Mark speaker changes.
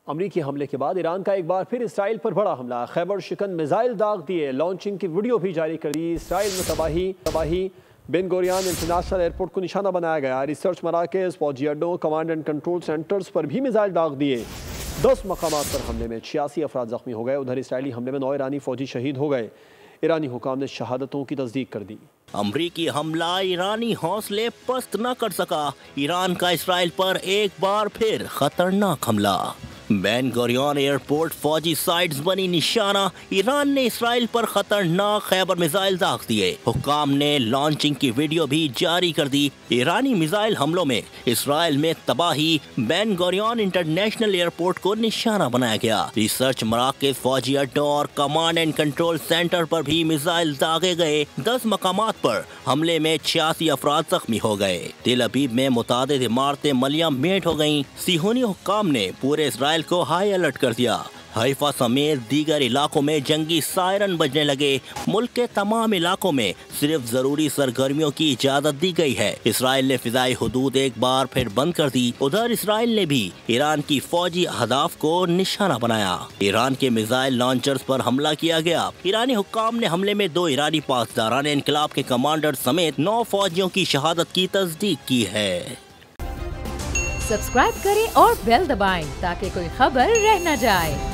Speaker 1: अमरीकी हमले के बाद ईरान का एक बार फिर इसराइल पर बड़ा हमला। खैबर शिकन मिसाइल दाग दिए, लॉन्चिंग की वीडियो भी जारी कर दी। इसराइल में तबाही। बेन गुरियन इंटरनेशनल एयरपोर्ट को निशाना बनाया गया। रिसर्च मराकज़, फौजी अड्डों, कमांड एंड कंट्रोल सेंटर्स पर भी मिसाइल दाग दिए। 10 मकामात पर हमले में 86 अफराद जख्मी हो गए। उधर इसराइली हमले में 9 ईरानी फौजी शहीद हो गए। ईरानी हुकाम ने शहादतों की तस्दीक कर दी।
Speaker 2: अमरीकी हमला ईरानी हौसले पस्त न कर सका। ईरान का इसराइल पर एक बार फिर खतरनाक हमला। बेन गुरियन एयरपोर्ट फौजी साइट्स बनी निशाना। ईरान ने इसराइल पर खतरनाक खैबर मिसाइल दाग दिए। हुकाम ने लॉन्चिंग की वीडियो भी जारी कर दी। ईरानी मिसाइल हमलों में इसराइल में तबाही। बेन गुरियन इंटरनेशनल एयरपोर्ट को निशाना बनाया गया। रिसर्च मराकज़, फौजी अड्डों और कमांड एंड कंट्रोल सेंटर पर भी मिसाइल दागे गए। 10 मकामात पर हमले में 86 अफराद जख्मी हो गए। तेल अवीव में मुतादिद इमारतें मलिया मेट हो गयी। सिहोनी हुकाम ने पूरे इसराइल को हाई अलर्ट कर दिया। हैफा समेत दीगर इलाकों में जंगी सायरन बजने लगे। मुल्क के तमाम इलाकों में सिर्फ जरूरी सरगर्मियों की इजाजत दी गई है। इसराइल ने फिजाई हुदूद एक बार फिर बंद कर दी। उधर इसराइल ने भी ईरान की फौजी अहदाफ को निशाना बनाया। ईरान के मिसाइल लॉन्चर्स पर हमला किया गया। ईरानी हुक्काम ने हमले में 2 ईरानी पासदारान इनकलाब के कमांडर समेत 9 फौजियों की शहादत की तस्दीक की है।
Speaker 3: सब्सक्राइब करें और बेल दबाएं ताकि कोई खबर रह न जाए।